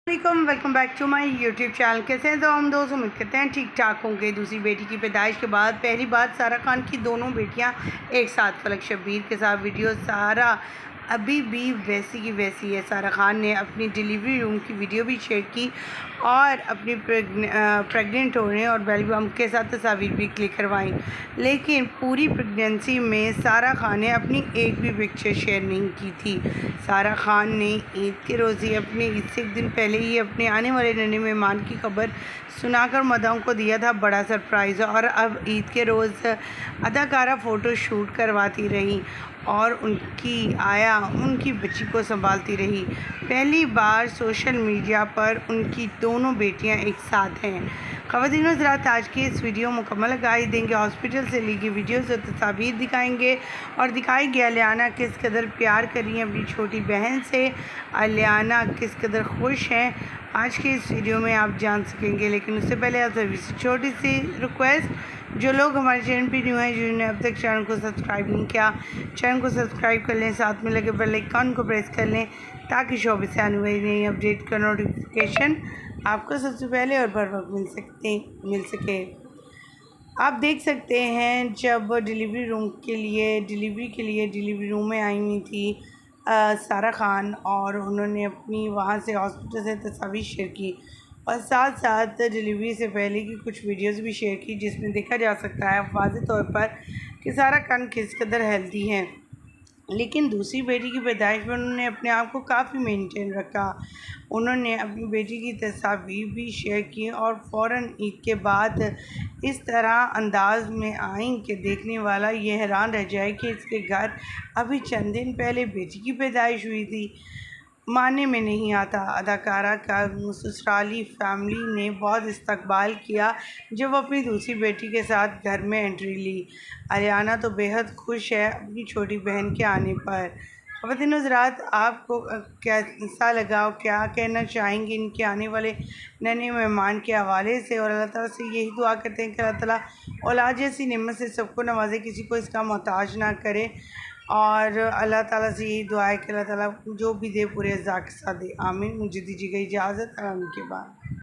Welcome back to my YouTube channel. कैसे हैं तो हम दोस्त उम्मीद करते हैं ठीक ठाक होंगे। दूसरी बेटी की पैदाइश के बाद पहली बार सारा खान की दोनों बेटियां एक साथ फलक शब्बीर के साथ वीडियो। सारा अभी भी वैसी की वैसी है। सारा खान ने अपनी डिलीवरी रूम की वीडियो भी शेयर की और अपनी प्रेग्नेंट होने और बेबी बम्प के साथ तस्वीर भी क्लिक करवाई। लेकिन पूरी प्रेगनेंसी में सारा खान ने अपनी एक भी पिक्चर शेयर नहीं की थी। सारा खान ने ईद के रोज़ ही अपने ईद से एक दिन पहले ही अपने आने वाले नन्हे मेहमान की खबर सुनाकर मदाओं को दिया था बड़ा सरप्राइज़। और अब ईद के रोज़ अदाकारा फ़ोटो शूट करवाती रही और उनकी बच्ची को संभालती रही। पहली बार सोशल मीडिया पर उनकी दोनों बेटियां एक साथ हैं। ख़वातीन हज़रात, आज की इस वीडियो मुकम्मल आगाही देंगे। हॉस्पिटल से ली गई वीडियोज़ और तस्वीर दिखाएंगे और दिखाएंगे अलियाना किस कदर प्यार कर रही हैं अपनी छोटी बहन से, अलियाना किस कदर खुश हैं, आज के इस वीडियो में आप जान सकेंगे। लेकिन उससे पहले आप सभी से छोटी सी रिक्वेस्ट, जो लोग हमारे चैनल पर न्यू हैं, जिन्होंने अब तक चैनल को सब्सक्राइब नहीं किया, चैनल को सब्सक्राइब कर लें, साथ में लगे बेल आइकन को प्रेस कर लें ताकि शोबे से आने वाली नई अपडेट का नोटिफिकेशन आपको सबसे पहले और बर वक्त मिल सके। आप देख सकते हैं जब डिलीवरी के लिए डिलीवरी रूम में आई हुई थी सारा खान, और उन्होंने अपनी वहाँ से हॉस्पिटल से तस्वीर शेयर की और साथ साथ डिलीवरी से पहले की कुछ वीडियोस भी शेयर की, जिसमें देखा जा सकता है वाज़ेह तौर पर कि सारा खान किस कदर हेल्दी हैं। लेकिन दूसरी बेटी की पैदाइश में उन्होंने अपने आप को काफ़ी मेंटेन रखा। उन्होंने अपनी बेटी की तस्वीर भी शेयर की और फ़ौरन ईद के बाद इस तरह अंदाज में आई कि देखने वाला ये हैरान रह जाए कि इसके घर अभी चंद दिन पहले बेटी की पैदाइश हुई थी। मानने में नहीं आता। अदाकारा का ससुराली फैमिली ने बहुत इस्तकबाल किया जब वो अपनी दूसरी बेटी के साथ घर में एंट्री ली। अलियाना तो बेहद खुश है अपनी छोटी बहन के आने पर। ख़वातीन हज़रात, आपको कैसा लगा और क्या कहना चाहेंगे इनके आने वाले नन्हे मेहमान के हवाले से? और अल्लाह ताला से यही दुआ करते हैं कि अल्लाह ताला औलाद जैसी नेमत से सबको नवाजे, किसी को इसका मोहताज ना करे। और अल्लाह ताला से यही दुआ है कि अल्लाह ताला जो भी दे पूरे रज़ा के साथ दे। आमीन। मुझे दीजिएगा इजाज़त, आराम के बाद।